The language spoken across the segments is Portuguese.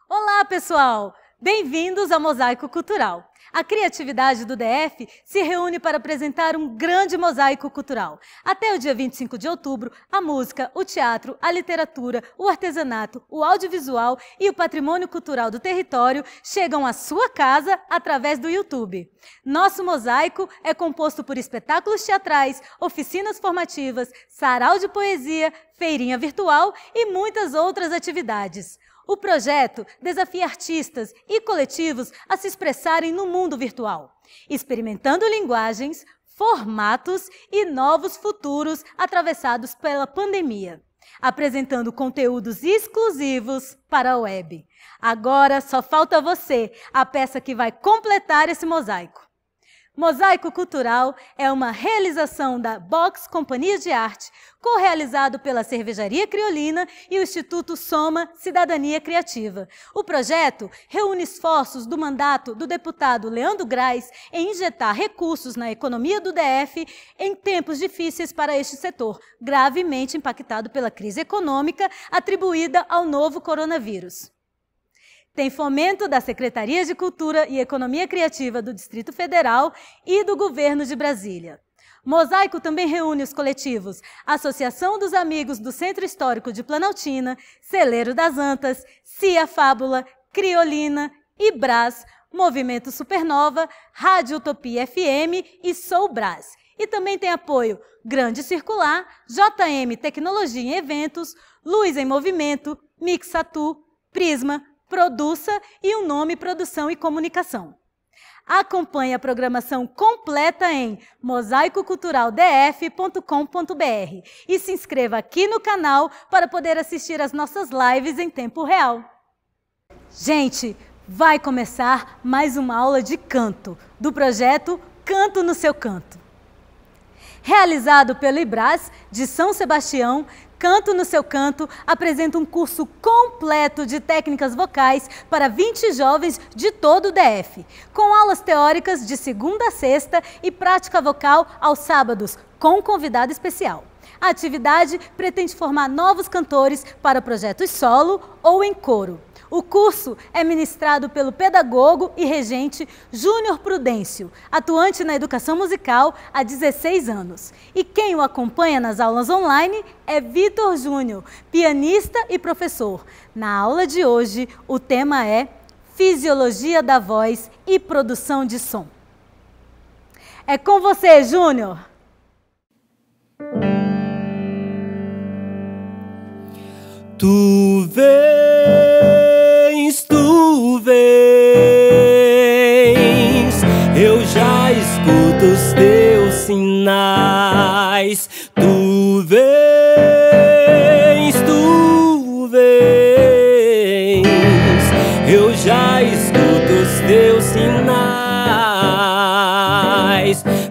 Olá, pessoal! Bem-vindos ao Mosaico Cultural. A criatividade do DF se reúne para apresentar um grande mosaico cultural. Até o dia 25 de outubro, a música, o teatro, a literatura, o artesanato, o audiovisual e o patrimônio cultural do território chegam à sua casa através do YouTube. Nosso mosaico é composto por espetáculos teatrais, oficinas formativas, sarau de poesia, feirinha virtual e muitas outras atividades. O projeto desafia artistas e coletivos a se expressarem no mundo virtual, experimentando linguagens, formatos e novos futuros atravessados pela pandemia, apresentando conteúdos exclusivos para a web. Agora só falta você, a peça que vai completar esse mosaico. Mosaico Cultural é uma realização da Box Companhia de Arte, co-realizado pela Cervejaria Criolina e o Instituto Soma Cidadania Criativa. O projeto reúne esforços do mandato do deputado Leandro Grais em injetar recursos na economia do DF em tempos difíceis para este setor, gravemente impactado pela crise econômica atribuída ao novo coronavírus. Tem fomento da Secretaria de Cultura e Economia Criativa do Distrito Federal e do Governo de Brasília. Mosaico também reúne os coletivos Associação dos Amigos do Centro Histórico de Planaltina, Celeiro das Antas, Cia Fábula, Criolina, Ibras, Movimento Supernova, Rádio Utopia FM e Sou Brás. E também tem apoio Grande Circular, JM Tecnologia em Eventos, Luz em Movimento, Mixatu, Prisma, Produça e o Nome Produção e Comunicação. Acompanhe a programação completa em mosaicoculturaldf.com.br e se inscreva aqui no canal para poder assistir às nossas lives em tempo real. Gente, vai começar mais uma aula de canto, do projeto Canto no Seu Canto. Realizado pelo IBRAS de São Sebastião, Canto no Seu Canto apresenta um curso completo de técnicas vocais para 20 jovens de todo o DF, com aulas teóricas de segunda a sexta e prática vocal aos sábados, com convidado especial. A atividade pretende formar novos cantores para projetos solo ou em coro. O curso é ministrado pelo pedagogo e regente Júnior Prudêncio, atuante na educação musical há 16 anos. E quem o acompanha nas aulas online é Vitor Júnior, pianista e professor. Na aula de hoje, o tema é Fisiologia da Voz e Produção de Som. É com você, Júnior! Tu vens, eu já escuto os teus sinais. Tu vens, eu já escuto os teus sinais.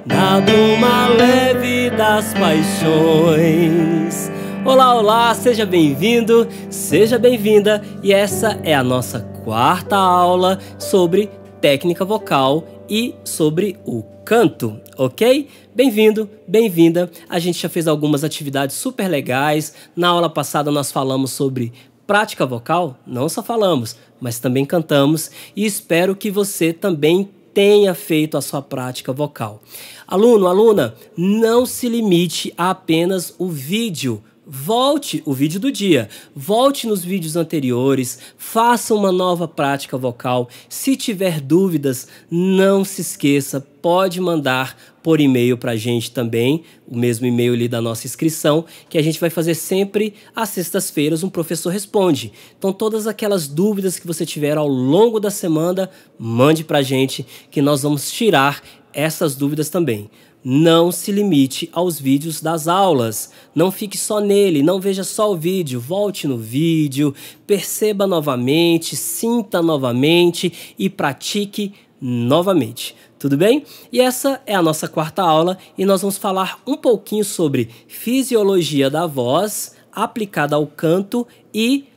Na bruma leve das paixões. Olá, olá, seja bem-vindo, seja bem-vinda, e essa é a nossa quarta aula sobre técnica vocal e sobre o canto, ok? Bem-vindo, bem-vinda. A gente já fez algumas atividades super legais. Na aula passada nós falamos sobre prática vocal, não só falamos, mas também cantamos, e espero que você também tenha feito a sua prática vocal. Aluno, aluna, não se limite a apenas o vídeo. Volte o vídeo do dia, volte nos vídeos anteriores, faça uma nova prática vocal. Se tiver dúvidas, não se esqueça, pode mandar por e-mail para a gente também, o mesmo e-mail ali da nossa inscrição, que a gente vai fazer sempre às sextas-feiras, um professor responde. Então todas aquelas dúvidas que você tiver ao longo da semana, mande para a gente que nós vamos tirar essas dúvidas também. Não se limite aos vídeos das aulas, não fique só nele, não veja só o vídeo, volte no vídeo, perceba novamente, sinta novamente e pratique novamente. Tudo bem? E essa é a nossa quarta aula e nós vamos falar um pouquinho sobre fisiologia da voz aplicada ao canto e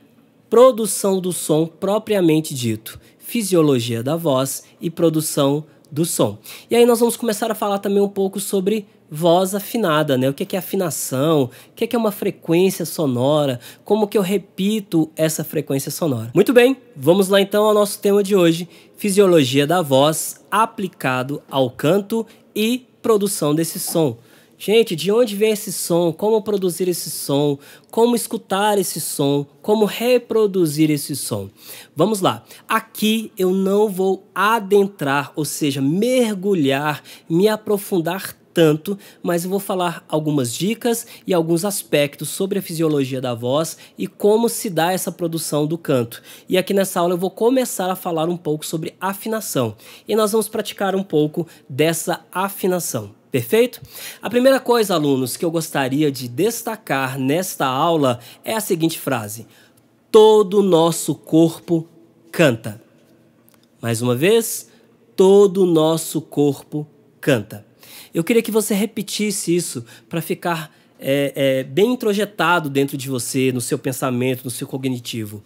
produção do som propriamente dito. fisiologia da voz e produção do som. E aí nós vamos começar a falar também um pouco sobre voz afinada, né? O que é afinação, o que é uma frequência sonora, como que eu repito essa frequência sonora. Muito bem, vamos lá então ao nosso tema de hoje, fisiologia da voz aplicado ao canto e produção desse som. Gente, de onde vem esse som? Como produzir esse som? Como escutar esse som? Como reproduzir esse som? Vamos lá. Aqui eu não vou adentrar, ou seja, mergulhar, me aprofundar tanto, mas eu vou falar algumas dicas e alguns aspectos sobre a fisiologia da voz e como se dá essa produção do canto. E aqui nessa aula eu vou começar a falar um pouco sobre afinação. E nós vamos praticar um pouco dessa afinação. Perfeito? A primeira coisa, alunos, que eu gostaria de destacar nesta aula é a seguinte frase: todo o nosso corpo canta. Mais uma vez, todo o nosso corpo canta. Eu queria que você repetisse isso para ficar bem introjetado dentro de você, no seu pensamento, no seu cognitivo.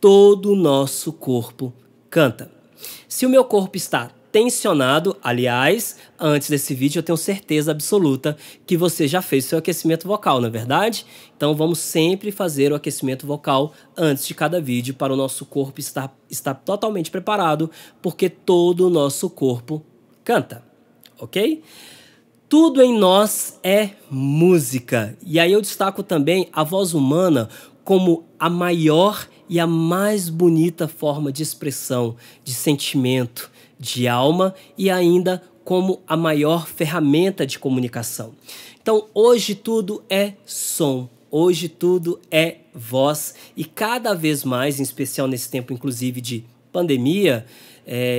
Todo o nosso corpo canta. Se o meu corpo está tensionado, aliás, antes desse vídeo eu tenho certeza absoluta que você já fez seu aquecimento vocal, não é verdade? Então vamos sempre fazer o aquecimento vocal antes de cada vídeo para o nosso corpo estar totalmente preparado, porque todo o nosso corpo canta, ok? Tudo em nós é música. E aí eu destaco também a voz humana como a maior e a mais bonita forma de expressão, de sentimento, de alma e ainda como a maior ferramenta de comunicação. Então, hoje tudo é som, hoje tudo é voz e cada vez mais, em especial nesse tempo inclusive de pandemia,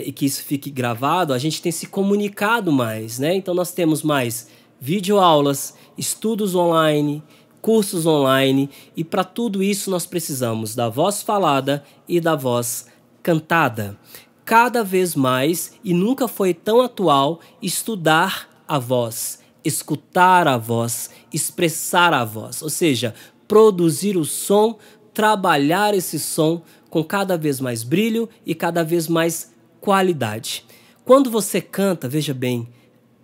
e que isso fique gravado, a gente tem se comunicado mais, né? Então nós temos mais videoaulas, estudos online, cursos online e para tudo isso nós precisamos da voz falada e da voz cantada. Cada vez mais, e nunca foi tão atual, estudar a voz, escutar a voz, expressar a voz, ou seja, produzir o som, trabalhar esse som com cada vez mais brilho e cada vez mais qualidade. Quando você canta, veja bem,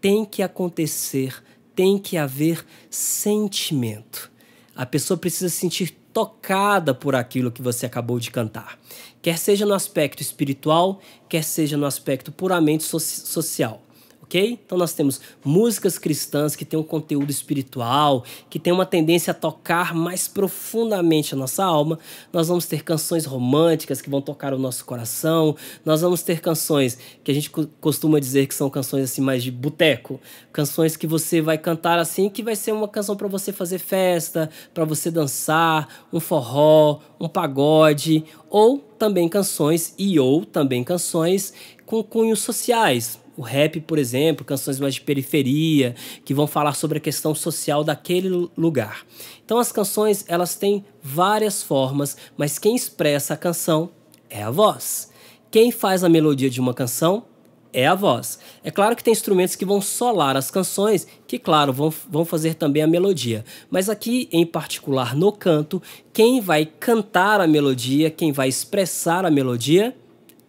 tem que acontecer, tem que haver sentimento. A pessoa precisa se sentir tocada por aquilo que você acabou de cantar. Quer seja no aspecto espiritual, quer seja no aspecto puramente social. Ok? Então nós temos músicas cristãs que têm um conteúdo espiritual, que têm uma tendência a tocar mais profundamente a nossa alma. Nós vamos ter canções românticas que vão tocar o nosso coração. Nós vamos ter canções que a gente costuma dizer que são canções assim mais de boteco. Canções que você vai cantar assim, que vai ser uma canção para você fazer festa, para você dançar, um forró, um pagode, ou também canções com cunhos sociais. O rap, por exemplo, canções mais de periferia, que vão falar sobre a questão social daquele lugar. Então as canções, elas têm várias formas, mas quem expressa a canção é a voz. Quem faz a melodia de uma canção é a voz. É claro que tem instrumentos que vão solar as canções, que, claro, vão fazer também a melodia. Mas aqui, em particular, no canto, quem vai cantar a melodia, quem vai expressar a melodia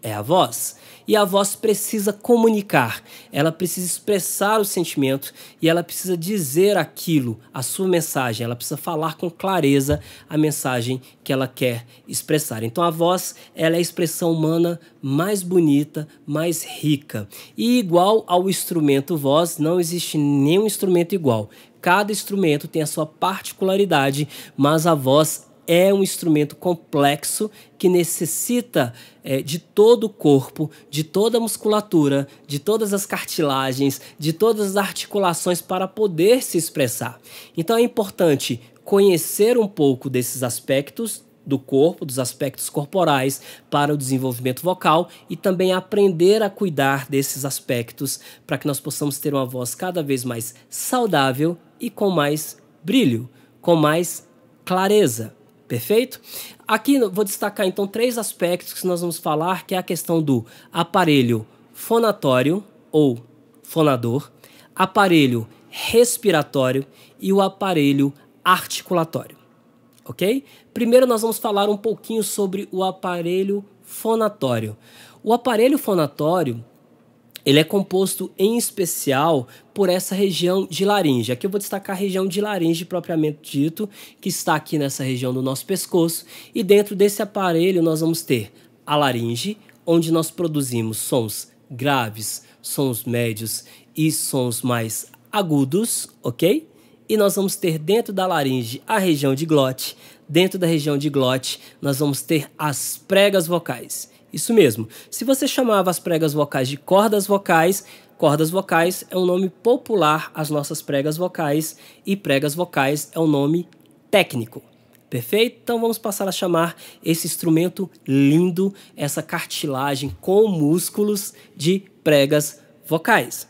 é a voz. E a voz precisa comunicar, ela precisa expressar o sentimento e ela precisa dizer aquilo, a sua mensagem, ela precisa falar com clareza a mensagem que ela quer expressar. Então a voz, ela é a expressão humana mais bonita, mais rica. E igual ao instrumento voz, não existe nenhum instrumento igual. Cada instrumento tem a sua particularidade, mas a voz é um instrumento complexo que necessita de todo o corpo, de toda a musculatura, de todas as cartilagens, de todas as articulações para poder se expressar. Então é importante conhecer um pouco desses aspectos do corpo, dos aspectos corporais para o desenvolvimento vocal e também aprender a cuidar desses aspectos para que nós possamos ter uma voz cada vez mais saudável e com mais brilho, com mais clareza. Perfeito? Aqui eu vou destacar então 3 aspectos que nós vamos falar, que é a questão do aparelho fonatório ou fonador, aparelho respiratório e o aparelho articulatório. Ok? Primeiro nós vamos falar um pouquinho sobre o aparelho fonatório. O aparelho fonatório, ele é composto em especial por essa região de laringe. Aqui eu vou destacar a região de laringe propriamente dito, que está aqui nessa região do nosso pescoço. E dentro desse aparelho nós vamos ter a laringe, onde nós produzimos sons graves, sons médios e sons mais agudos, ok? E nós vamos ter dentro da laringe a região de glote. Dentro da região de glote nós vamos ter as pregas vocais. Isso mesmo, se você chamava as pregas vocais de cordas vocais é um nome popular às nossas pregas vocais e pregas vocais é um nome técnico. Perfeito? Então vamos passar a chamar esse instrumento lindo, essa cartilagem com músculos de pregas vocais.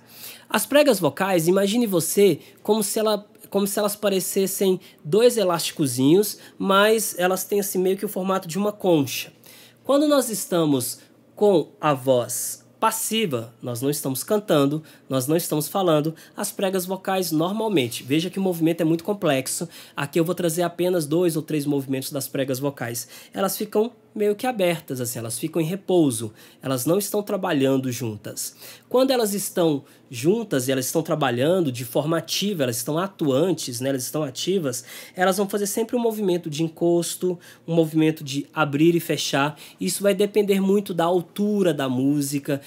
As pregas vocais, imagine você como se elas parecessem dois elásticozinhos, mas elas têm assim meio que o formato de uma concha. Quando nós estamos com a voz passiva, nós não estamos cantando, nós não estamos falando, as pregas vocais normalmente. Veja que o movimento é muito complexo. Aqui eu vou trazer apenas 2 ou 3 movimentos das pregas vocais. Elas ficam meio que abertas, assim, elas ficam em repouso, elas não estão trabalhando juntas. Quando elas estão juntas e elas estão trabalhando de forma ativa, elas estão atuantes, né, elas estão ativas, elas vão fazer sempre um movimento de encosto, um movimento de abrir e fechar. Isso vai depender muito da altura da música,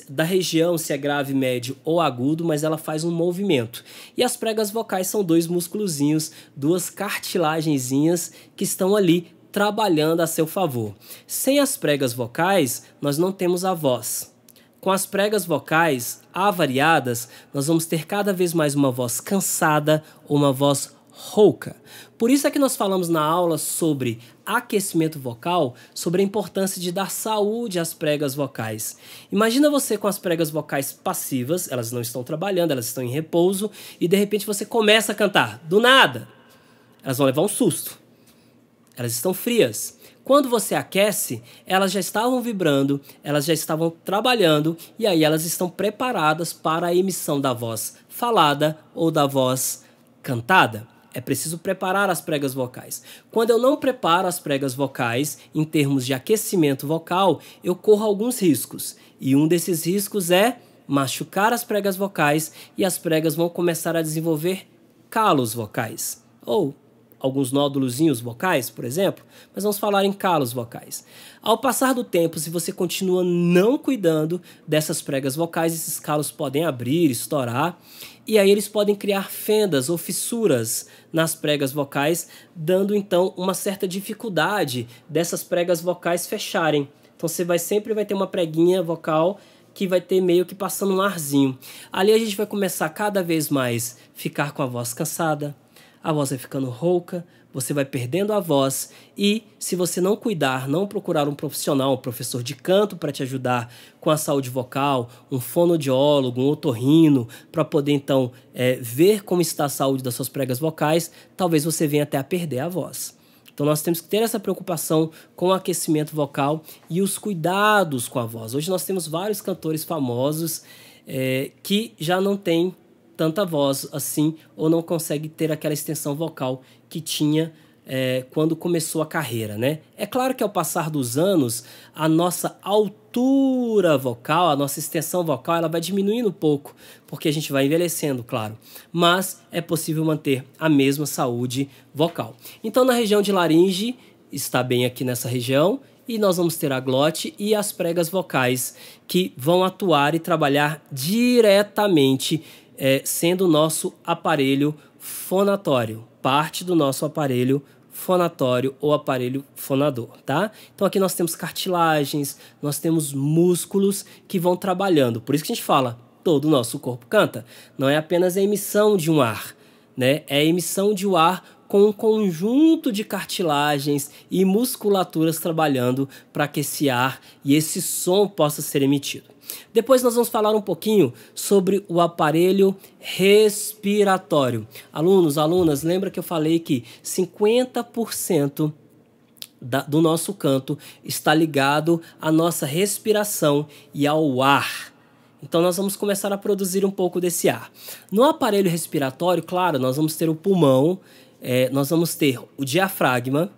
da região, se é grave, médio ou agudo, mas ela faz um movimento. E as pregas vocais são 2 musculozinhos, 2 cartilagenzinhas que estão ali trabalhando a seu favor. Sem as pregas vocais, nós não temos a voz. Com as pregas vocais avariadas, nós vamos ter cada vez mais uma voz cansada ou uma voz rouca. Por isso é que nós falamos na aula sobre aquecimento vocal, sobre a importância de dar saúde às pregas vocais. Imagina você com as pregas vocais passivas, elas não estão trabalhando, elas estão em repouso, e de repente você começa a cantar, do nada. Elas vão levar um susto. Elas estão frias. Quando você aquece, elas já estavam vibrando, elas já estavam trabalhando e aí elas estão preparadas para a emissão da voz falada ou da voz cantada. É preciso preparar as pregas vocais. Quando eu não preparo as pregas vocais, em termos de aquecimento vocal, eu corro alguns riscos. E um desses riscos é machucar as pregas vocais e as pregas vão começar a desenvolver calos vocais. Ou alguns nódulozinhos vocais, por exemplo, mas vamos falar em calos vocais. Ao passar do tempo, se você continua não cuidando dessas pregas vocais, esses calos podem abrir, estourar, e aí eles podem criar fendas ou fissuras nas pregas vocais, dando então uma certa dificuldade dessas pregas vocais fecharem. Então você sempre vai ter uma preguinha vocal que vai ter meio que passando um arzinho. Ali a gente vai começar cada vez mais ficar com a voz cansada, a voz vai ficando rouca, você vai perdendo a voz e, se você não cuidar, não procurar um profissional, um professor de canto para te ajudar com a saúde vocal, um fonoaudiólogo, um otorrino, para poder então ver como está a saúde das suas pregas vocais, talvez você venha até a perder a voz. Então nós temos que ter essa preocupação com o aquecimento vocal e os cuidados com a voz. Hoje nós temos vários cantores famosos que já não têm tanta voz assim, ou não consegue ter aquela extensão vocal que tinha quando começou a carreira, né? É claro que ao passar dos anos, a nossa altura vocal, a nossa extensão vocal, ela vai diminuindo um pouco, porque a gente vai envelhecendo, claro. Mas é possível manter a mesma saúde vocal. Então, na região de laringe, está bem aqui nessa região, e nós vamos ter a glote e as pregas vocais, que vão atuar e trabalhar diretamente sendo o nosso aparelho fonatório, parte do nosso aparelho fonatório ou aparelho fonador, tá? Então aqui nós temos cartilagens, nós temos músculos que vão trabalhando. Por isso que a gente fala, todo o nosso corpo canta. Não é apenas a emissão de um ar, né? É a emissão de um ar com um conjunto de cartilagens e musculaturas trabalhando para que esse ar e esse som possa ser emitido. Depois nós vamos falar um pouquinho sobre o aparelho respiratório. Alunos, alunas, lembra que eu falei que 50% do nosso canto está ligado à nossa respiração e ao ar. Então nós vamos começar a produzir um pouco desse ar. No aparelho respiratório, claro, nós vamos ter o pulmão, nós vamos ter o diafragma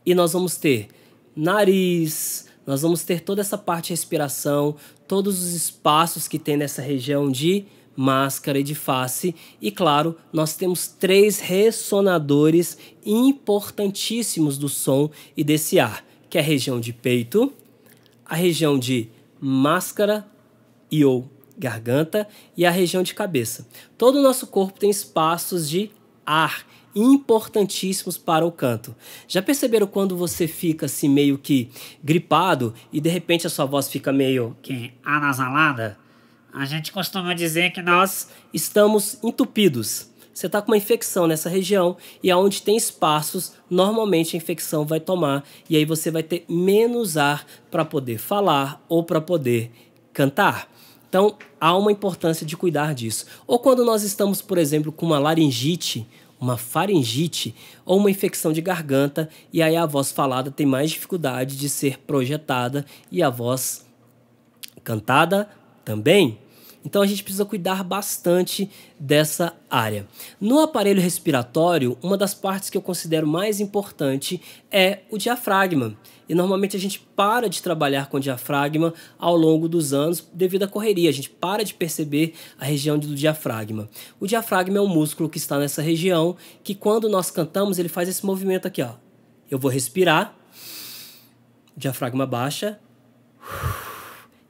e nós vamos ter nariz, nós vamos ter toda essa parte de respiração, todos os espaços que tem nessa região de máscara e de face. E claro, nós temos 3 ressonadores importantíssimos do som e desse ar, que é a região de peito, a região de máscara e ou garganta e a região de cabeça. Todo o nosso corpo tem espaços de ar importantíssimos para o canto. Já perceberam quando você fica assim meio que gripado e de repente a sua voz fica meio que anasalada? A gente costuma dizer que nós estamos entupidos. Você está com uma infecção nessa região e aonde tem espaços, normalmente a infecção vai tomar e aí você vai ter menos ar para poder falar ou para poder cantar. Então, há uma importância de cuidar disso. Ou quando nós estamos, por exemplo, com uma laringite, uma faringite ou uma infecção de garganta e aí a voz falada tem mais dificuldade de ser projetada e a voz cantada também. Então a gente precisa cuidar bastante dessa área. No aparelho respiratório, uma das partes que eu considero mais importante é o diafragma. E normalmente a gente para de trabalhar com o diafragma ao longo dos anos devido à correria. A gente para de perceber a região do diafragma. O diafragma é um músculo que está nessa região que quando nós cantamos ele faz esse movimento aqui, ó. Eu vou respirar, o diafragma baixa,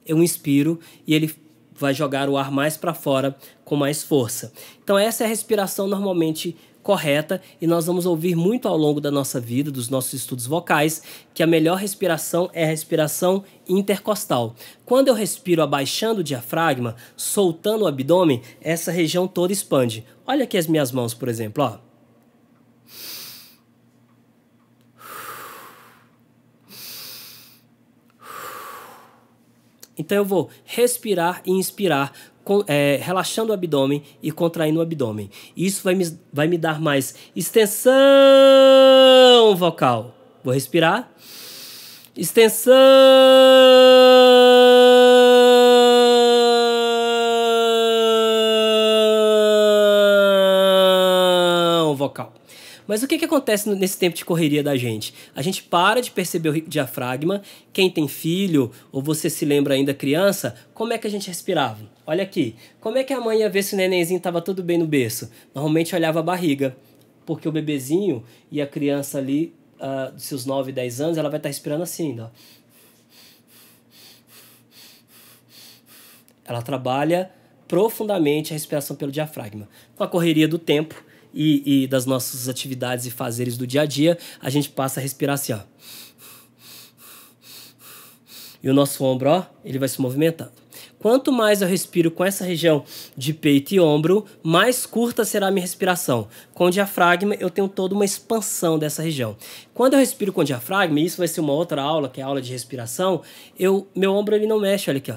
eu inspiro e ele vai jogar o ar mais para fora com mais força. Então essa é a respiração normalmente correta e nós vamos ouvir muito ao longo da nossa vida, dos nossos estudos vocais, que a melhor respiração é a respiração intercostal. Quando eu respiro abaixando o diafragma, soltando o abdômen, essa região toda expande. Olha aqui as minhas mãos, por exemplo, ó. Então eu vou respirar e inspirar, relaxando o abdômen e contraindo o abdômen. Isso vai me dar mais extensão vocal. Vou respirar. Extensão vocal. Mas o que acontece nesse tempo de correria da gente? A gente para de perceber o diafragma. Quem tem filho, ou você se lembra ainda criança, como é que a gente respirava? Olha aqui, como é que a mãe ia ver se o nenenzinho estava tudo bem no berço? Normalmente olhava a barriga, porque o bebezinho e a criança ali, dos seus 9, 10 anos, ela vai estar respirando assim ainda, ó. Ela trabalha profundamente a respiração pelo diafragma. Com a correria do tempo, e das nossas atividades e fazeres do dia a dia, a gente passa a respirar assim, ó. E o nosso ombro, ó, ele vai se movimentando. Quanto mais eu respiro com essa região de peito e ombro, mais curta será a minha respiração. Com o diafragma, eu tenho toda uma expansão dessa região. Quando eu respiro com o diafragma, e isso vai ser uma outra aula, que é a aula de respiração, meu ombro ele não mexe, olha aqui, ó.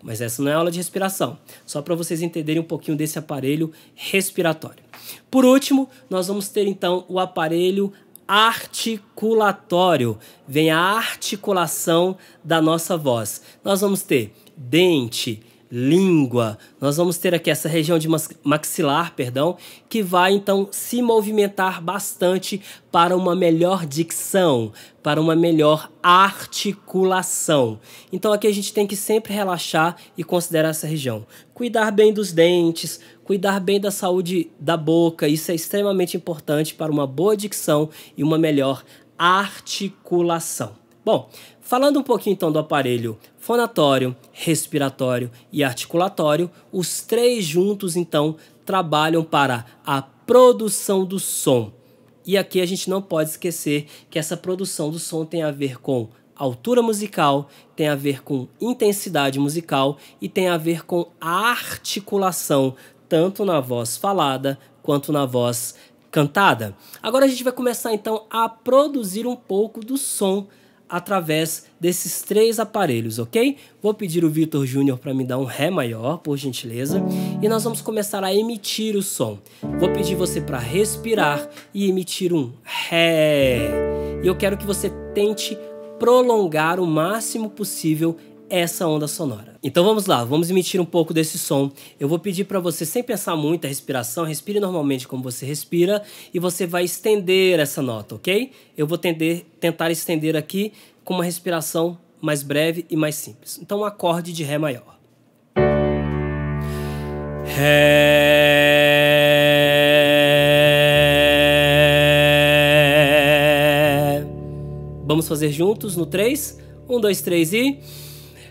Mas essa não é aula de respiração, só para vocês entenderem um pouquinho desse aparelho respiratório. Por último, nós vamos ter então o aparelho articulatório. Vem a articulação da nossa voz. Nós vamos ter dente, língua, nós vamos ter aqui essa região de maxilar, que vai então se movimentar bastante para uma melhor dicção, para uma melhor articulação. Então aqui a gente tem que sempre relaxar e considerar essa região. Cuidar bem dos dentes, cuidar bem da saúde da boca, isso é extremamente importante para uma boa dicção e uma melhor articulação. Bom, falando um pouquinho então do aparelho fonatório, respiratório e articulatório, os 3 juntos então trabalham para a produção do som. E aqui a gente não pode esquecer que essa produção do som tem a ver com altura musical, tem a ver com intensidade musical e tem a ver com a articulação, tanto na voz falada quanto na voz cantada. Agora a gente vai começar então a produzir um pouco do som através desses 3 aparelhos, ok? Vou pedir o Vitor Júnior para me dar um Ré maior, por gentileza, e nós vamos começar a emitir o som. Vou pedir você para respirar e emitir um Ré. E eu quero que você tente prolongar o máximo possível essa onda sonora. Então vamos lá, vamos emitir um pouco desse som. Eu vou pedir para você, sem pensar muito a respiração, respire normalmente como você respira e você vai estender essa nota, ok? Eu vou tentar estender aqui com uma respiração mais breve e mais simples. Então um acorde de Ré maior. Ré. Vamos fazer juntos no 3. 1, 2, 3 e...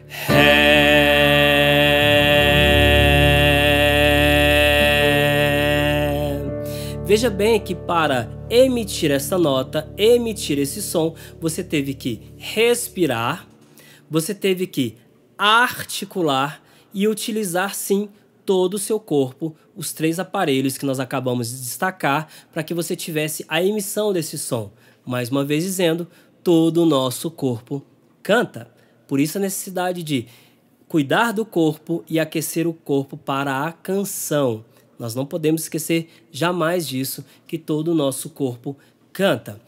Ré. Veja bem que para emitir essa nota, emitir esse som, você teve que respirar, você teve que articular e utilizar sim todo o seu corpo, os 3 aparelhos que nós acabamos de destacar, para que você tivesse a emissão desse som. Mais uma vez dizendo, todo o nosso corpo canta. Por isso a necessidade de cuidar do corpo e aquecer o corpo para a canção. Nós não podemos esquecer jamais disso, que todo o nosso corpo canta.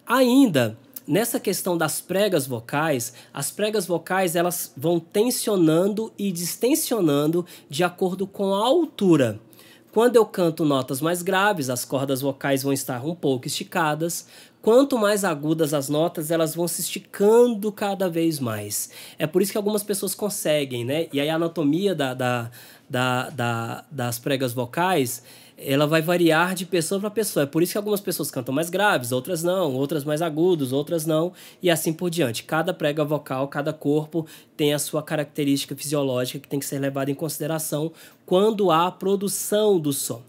Ainda, nessa questão das pregas vocais, as pregas vocais elas vão tensionando e distensionando de acordo com a altura. Quando eu canto notas mais graves, as cordas vocais vão estar um pouco esticadas. Quanto mais agudas as notas, elas vão se esticando cada vez mais. É por isso que algumas pessoas conseguem, né? E aí a anatomia das pregas vocais, ela vai variar de pessoa para pessoa. É por isso que algumas pessoas cantam mais graves, outras não, outras mais agudos, outras não, e assim por diante. Cada prega vocal, cada corpo tem a sua característica fisiológica que tem que ser levada em consideração quando há a produção do som.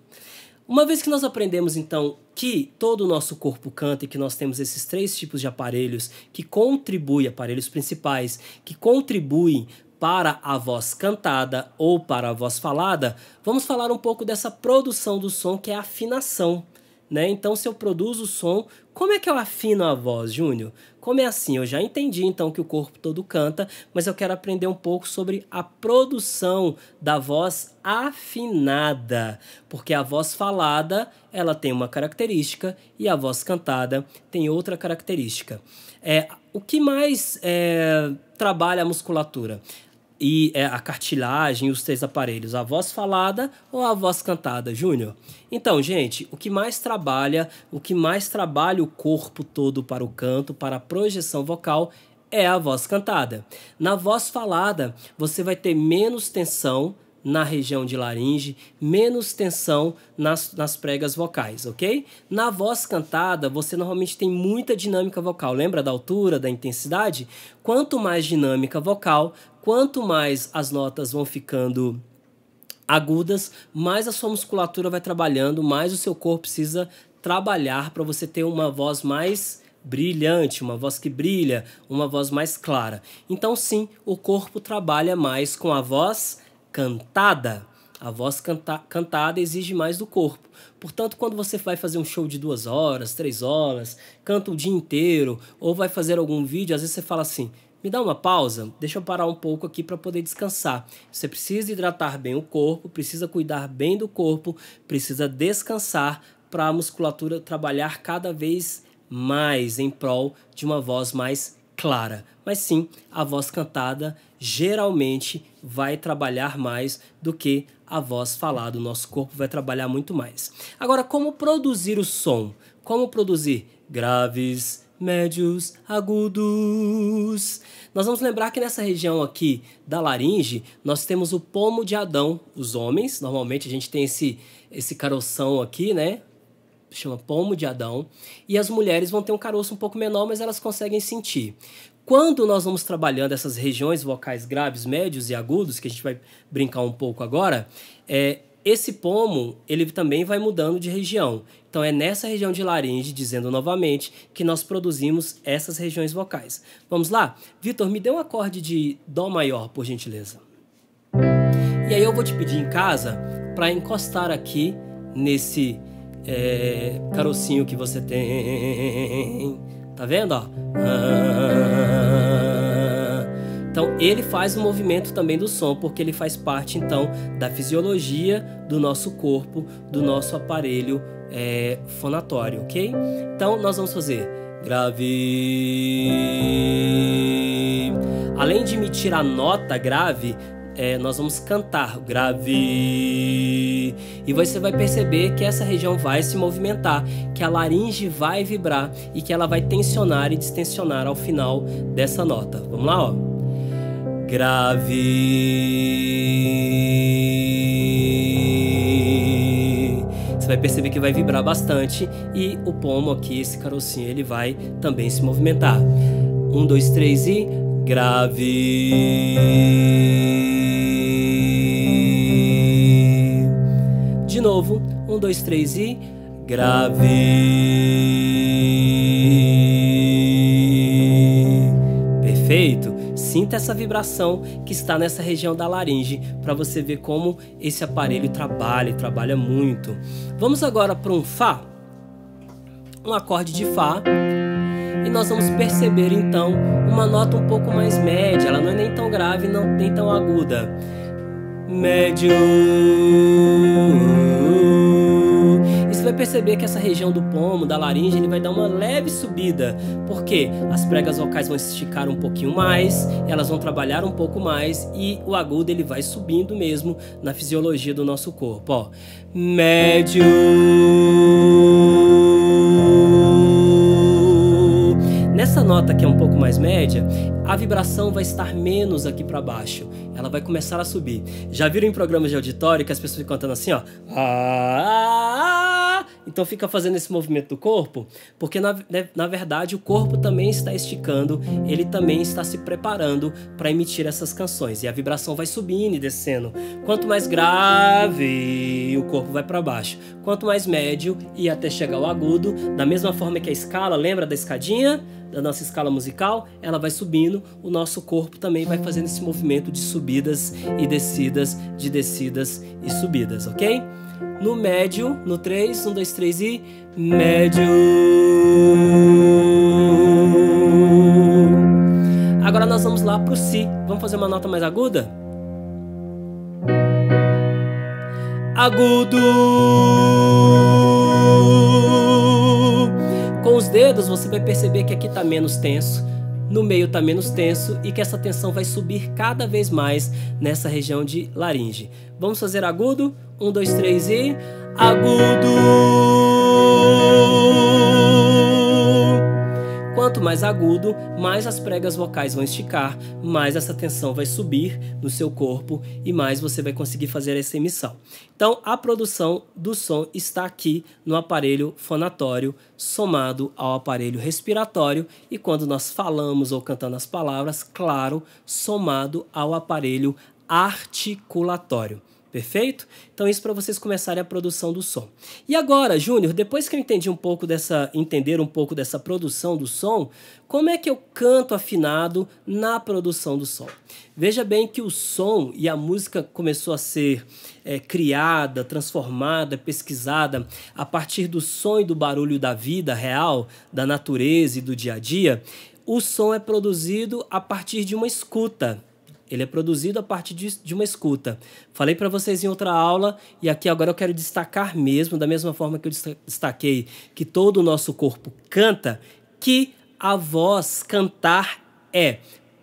Uma vez que nós aprendemos, então, que todo o nosso corpo canta e que nós temos esses 3 tipos de aparelhos que contribuem, aparelhos principais, que contribuem para a voz cantada ou para a voz falada, vamos falar um pouco dessa produção do som, que é a afinação, né? Então, se eu produzo o som, como é que eu afino a voz, Júnior? Como é assim? Eu já entendi, então, que o corpo todo canta, mas eu quero aprender um pouco sobre a produção da voz afinada, porque a voz falada, ela tem uma característica e a voz cantada tem outra característica. O que mais trabalha a musculatura? E a cartilagem e os 3 aparelhos, a voz falada ou a voz cantada, Júnior? Então, gente, o que mais trabalha o corpo todo para o canto, para a projeção vocal, é a voz cantada. Na voz falada, você vai ter menos tensão na região de laringe, menos tensão nas pregas vocais, ok? Na voz cantada, você normalmente tem muita dinâmica vocal. Lembra da altura, da intensidade? Quanto mais dinâmica vocal, quanto mais as notas vão ficando agudas, mais a sua musculatura vai trabalhando, mais o seu corpo precisa trabalhar para você ter uma voz mais brilhante, uma voz que brilha, uma voz mais clara. Então, sim, o corpo trabalha mais com a voz cantada. A voz cantada exige mais do corpo. Portanto, quando você vai fazer um show de 2 horas, 3 horas, canta o dia inteiro, ou vai fazer algum vídeo, às vezes você fala assim, me dá uma pausa, deixa eu parar um pouco aqui para poder descansar. Você precisa hidratar bem o corpo, precisa cuidar bem do corpo, precisa descansar para a musculatura trabalhar cada vez mais em prol de uma voz mais clara. Mas sim, a voz cantada geralmente vai trabalhar mais do que a voz falada. O nosso corpo vai trabalhar muito mais. Agora, como produzir o som? Como produzir graves, médios, agudos? Nós vamos lembrar que nessa região aqui da laringe, nós temos o pomo de Adão. Os homens, normalmente a gente tem esse caroção aqui, né? Chama pomo de Adão. E as mulheres vão ter um caroço um pouco menor, mas elas conseguem sentir. Quando nós vamos trabalhando essas regiões vocais graves, médios e agudos, que a gente vai brincar um pouco agora, esse pomo, ele também vai mudando de região. Então é nessa região de laringe, dizendo novamente, que nós produzimos essas regiões vocais. Vamos lá? Vitor, me dê um acorde de Dó maior, por gentileza. E aí eu vou te pedir em casa para encostar aqui nesse carocinho que você tem. Tá vendo? Ó? Então ele faz o movimento também do som, porque ele faz parte então da fisiologia do nosso corpo, do nosso aparelho fonatório, ok? Então nós vamos fazer grave, além de emitir a nota grave, nós vamos cantar grave, e você vai perceber que essa região vai se movimentar, que a laringe vai vibrar e que ela vai tensionar e distensionar ao final dessa nota. Vamos lá, ó. Grave. Você vai perceber que vai vibrar bastante e o pomo aqui, esse carocinho, ele vai também se movimentar. 1, 2, 3 e grave. De novo, 1, 2, 3 e grave. Perfeito? Sinta essa vibração que está nessa região da laringe para você ver como esse aparelho trabalha muito. Vamos agora para um Fá, um acorde de Fá, e nós vamos perceber então uma nota um pouco mais média, ela não é nem tão grave, nem tão aguda. Médio. E você vai perceber que essa região do pomo, da laringe, ele vai dar uma leve subida, porque as pregas vocais vão esticar um pouquinho mais, elas vão trabalhar um pouco mais e o agudo ele vai subindo mesmo na fisiologia do nosso corpo, ó. Médio. Nessa nota que é um pouco mais média, a vibração vai estar menos aqui para baixo. Ela vai começar a subir. Já viram em programas de auditório que as pessoas ficam cantando assim, ó? Então fica fazendo esse movimento do corpo, porque na verdade o corpo também está esticando, ele também está se preparando para emitir essas canções. E a vibração vai subindo e descendo. Quanto mais grave, o corpo vai para baixo. Quanto mais médio e até chegar ao agudo, da mesma forma que a escala, lembra da escadinha? Da nossa escala musical, ela vai subindo, o nosso corpo também vai fazendo esse movimento de subidas e descidas, de descidas e subidas, ok? No médio, no 3, 1, 2, 3 e médio. Agora nós vamos lá pro Si. Vamos fazer uma nota mais aguda? Agudo. Com os dedos você vai perceber que aqui está menos tenso, no meio está menos tenso e que essa tensão vai subir cada vez mais nessa região de laringe. Vamos fazer agudo? 1, 2, 3 e agudo. Quanto mais agudo, mais as pregas vocais vão esticar, mais essa tensão vai subir no seu corpo e mais você vai conseguir fazer essa emissão. Então, a produção do som está aqui no aparelho fonatório, somado ao aparelho respiratório, e quando nós falamos ou cantando as palavras, claro, somado ao aparelho articulatório. Perfeito? Então isso para vocês começarem a produção do som. E agora, Júnior, depois que eu entender um pouco dessa produção do som, como é que eu canto afinado na produção do som? Veja bem que o som e a música começou a ser criada, transformada, pesquisada a partir do som e do barulho da vida real, da natureza e do dia a dia. O som é produzido a partir de uma escuta. Ele é produzido a partir de uma escuta. Falei para vocês em outra aula e aqui agora eu quero destacar mesmo, da mesma forma que eu destaquei que todo o nosso corpo canta, que a voz cantar é,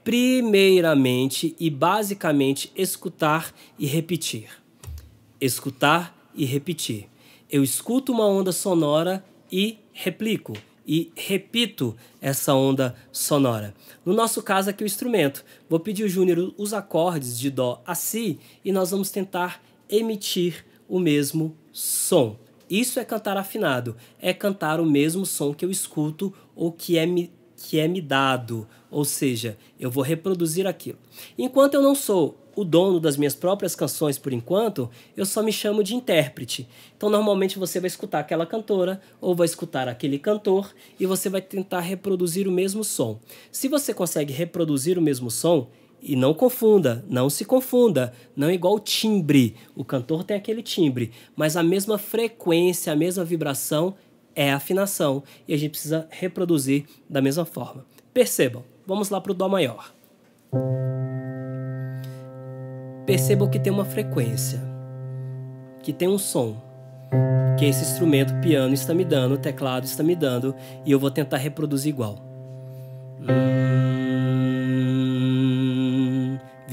primeiramente e basicamente, escutar e repetir. Escutar e repetir. Eu escuto uma onda sonora e replico. E repito essa onda sonora. No nosso caso aqui o instrumento. Vou pedir ao Júnior os acordes de Dó a Si e nós vamos tentar emitir o mesmo som. Isso é cantar afinado, é cantar o mesmo som que eu escuto ou que é me dado, ou seja, eu vou reproduzir aquilo. Enquanto eu não sou o dono das minhas próprias canções por enquanto, eu só me chamo de intérprete. Então normalmente você vai escutar aquela cantora ou vai escutar aquele cantor e você vai tentar reproduzir o mesmo som. Se você consegue reproduzir o mesmo som, e não confunda, não se confunda, não é igual timbre. O cantor tem aquele timbre, mas a mesma frequência, a mesma vibração é a afinação e a gente precisa reproduzir da mesma forma. Percebam, vamos lá para o Dó maior. Percebam que tem uma frequência, que tem um som, que esse instrumento, piano, está me dando, o teclado está me dando, e eu vou tentar reproduzir igual.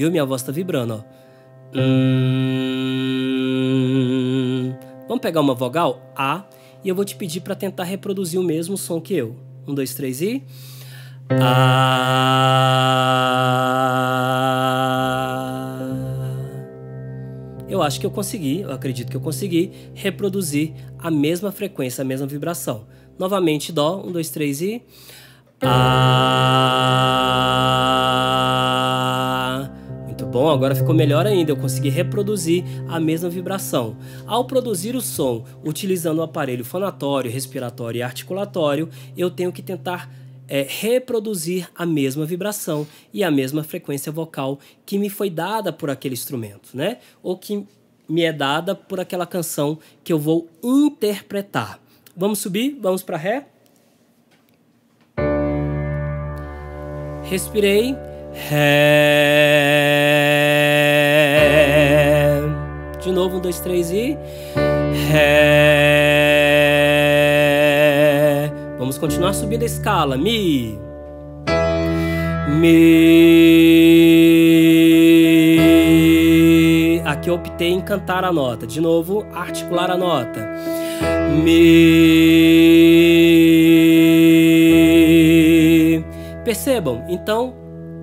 Viu? Minha voz tá vibrando, ó. Vamos pegar uma vogal, A, e eu vou te pedir para tentar reproduzir o mesmo som que eu. 1, 2, 3 e... Eu acho que eu consegui, eu acredito que eu consegui reproduzir a mesma frequência, a mesma vibração. Novamente, Dó, 1, 2, 3 e... Muito bom, agora ficou melhor ainda, eu consegui reproduzir a mesma vibração. Ao produzir o som utilizando o aparelho fonatório, respiratório e articulatório, eu tenho que tentar reproduzir a mesma vibração e a mesma frequência vocal que me foi dada por aquele instrumento, né? Ou que me é dada por aquela canção que eu vou interpretar. Vamos subir, vamos para Ré. Respirei. Ré. De novo, 1, 2, 3 e... Ré. Vamos continuar subindo a escala. Mi. Mi. Aqui eu optei em cantar a nota. De novo, articular a nota. Mi. Percebam, então,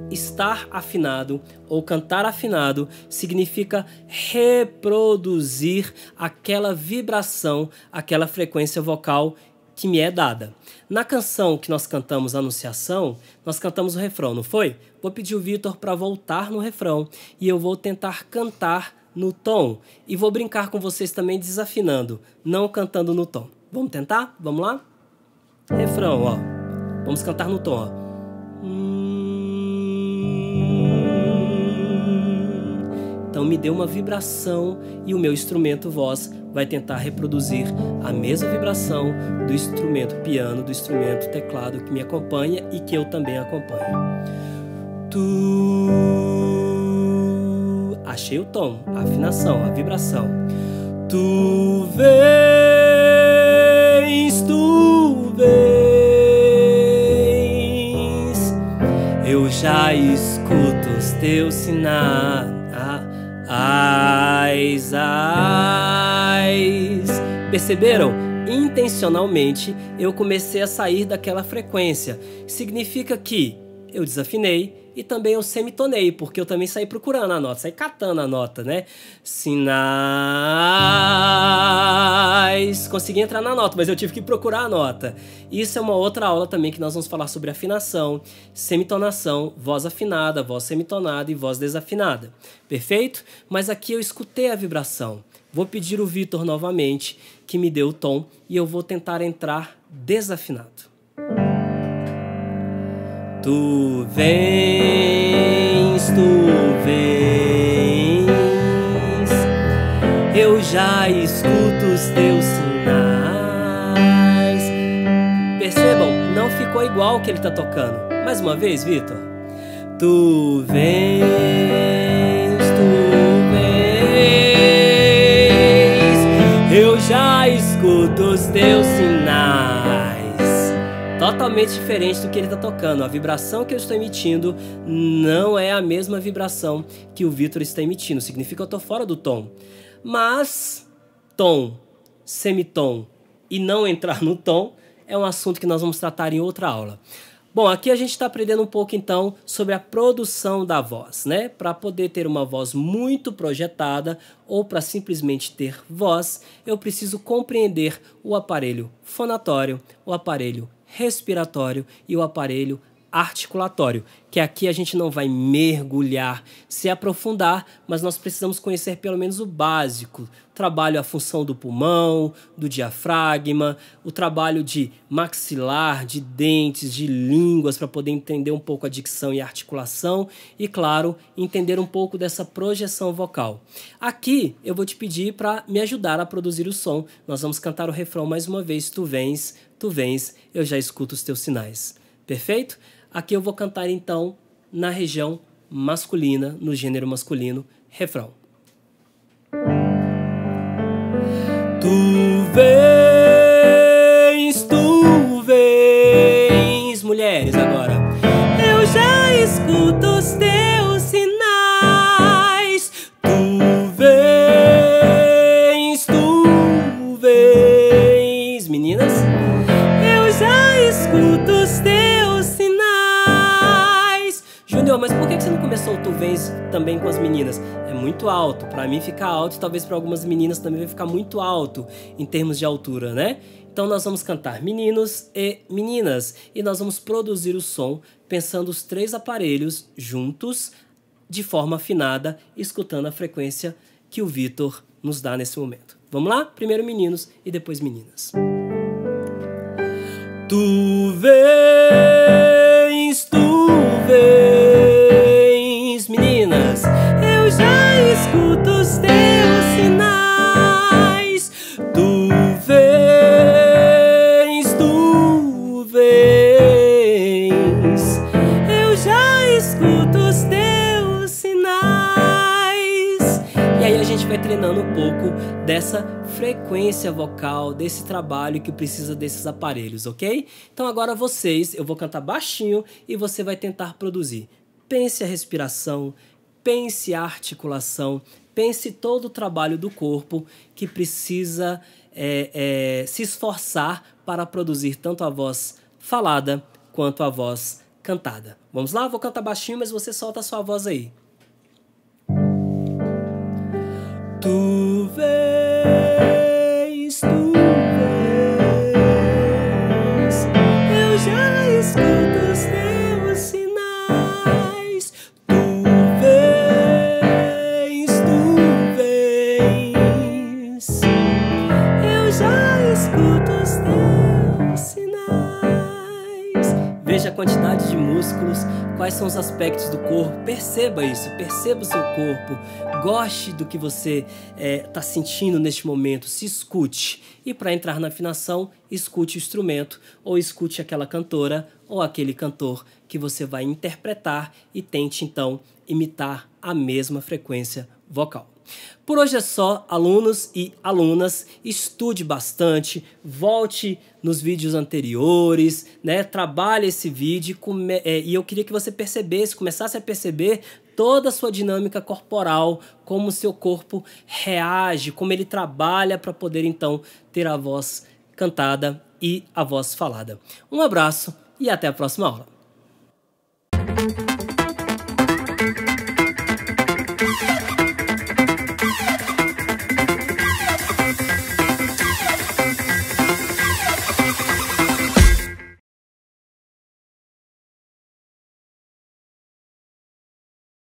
estar afinado ou cantar afinado significa reproduzir aquela vibração, aquela frequência vocal que me é dada. Na canção que nós cantamos Anunciação, nós cantamos o refrão, não foi? Vou pedir o Vitor para voltar no refrão e eu vou tentar cantar no tom. E vou brincar com vocês também desafinando, não cantando no tom. Vamos tentar? Vamos lá? Refrão, ó. Vamos cantar no tom, ó. Então me deu uma vibração e o meu instrumento voz vai tentar reproduzir a mesma vibração do instrumento piano, do instrumento teclado que me acompanha e que eu também acompanho. Tu... Achei o tom, a afinação, a vibração. Tu vens, eu já escuto os teus sinais. Perceberam? Intencionalmente eu comecei a sair daquela frequência. Significa que eu desafinei e também eu semitonei, porque eu também saí procurando a nota, saí catando a nota, né? Sinais. Consegui entrar na nota, mas eu tive que procurar a nota. Isso é uma outra aula também que nós vamos falar sobre afinação, semitonação, voz afinada, voz semitonada e voz desafinada. Perfeito? Mas aqui eu escutei a vibração. Vou pedir o Vitor novamente, que me deu o tom, e eu vou tentar entrar desafinado. Tu vens, eu já escuto os teus sinais. Percebam, não ficou igual o que ele está tocando. Mais uma vez, Vitor. Tu vens, eu já escuto os teus sinais. Totalmente diferente do que ele está tocando. A vibração que eu estou emitindo não é a mesma vibração que o Vitor está emitindo. Significa que eu estou fora do tom. Mas tom, semitom e não entrar no tom é um assunto que nós vamos tratar em outra aula. Bom, aqui a gente está aprendendo um pouco então sobre a produção da voz, né? Para poder ter uma voz muito projetada ou para simplesmente ter voz, eu preciso compreender o aparelho fonatório, o aparelho respiratório e o aparelho articulatório, que aqui a gente não vai mergulhar, se aprofundar, mas nós precisamos conhecer pelo menos o básico. Trabalho a função do pulmão, do diafragma, o trabalho de maxilar, de dentes, de línguas, para poder entender um pouco a dicção e a articulação e, claro, entender um pouco dessa projeção vocal. Aqui eu vou te pedir para me ajudar a produzir o som. Nós vamos cantar o refrão mais uma vez. Tu vens, eu já escuto os teus sinais. Perfeito? Aqui eu vou cantar então na região masculina, no gênero masculino, refrão. Tu vens, mulheres agora. Eu já escuto os teus sinais. vens, meninas? Eu já escuto os teus sinais. Júnior, mas por que você não começou o tu vens também com as meninas? É muito alto, pra mim fica alto e talvez pra algumas meninas também vai ficar muito alto em termos de altura, né? Então nós vamos cantar meninos e meninas e nós vamos produzir o som pensando os 3 aparelhos juntos de forma afinada, escutando a frequência que o Vitor nos dá nesse momento. Vamos lá? Primeiro meninos e depois meninas. Tu vens, meninas. Eu já escuto os teus sinais. Tu vens, eu já escuto os teus sinais. E aí a gente vai treinando um pouco dessa frequência vocal, desse trabalho que precisa desses aparelhos, ok? Então agora eu vou cantar baixinho e você vai tentar produzir. Pense a respiração, pense a articulação, pense todo o trabalho do corpo que precisa se esforçar para produzir tanto a voz falada quanto a voz cantada. Vamos lá? Vou cantar baixinho, mas você solta a sua voz aí. Tu vens, eu já escuto os teus sinais. Tu vens, eu já escuto os teus sinais. Veja a quantidade de músculos, quais são os aspectos do corpo, perceba isso, perceba o seu corpo, goste do que você está sentindo neste momento, se escute. E para entrar na afinação, escute o instrumento, ou escute aquela cantora ou aquele cantor que você vai interpretar e tente então imitar a mesma frequência vocal. Por hoje é só, alunos e alunas, estude bastante, volte nos vídeos anteriores, né? Trabalhe esse vídeo e eu queria que você começasse a perceber toda a sua dinâmica corporal, como o seu corpo reage, como ele trabalha para poder então ter a voz cantada e a voz falada. Um abraço e até a próxima aula.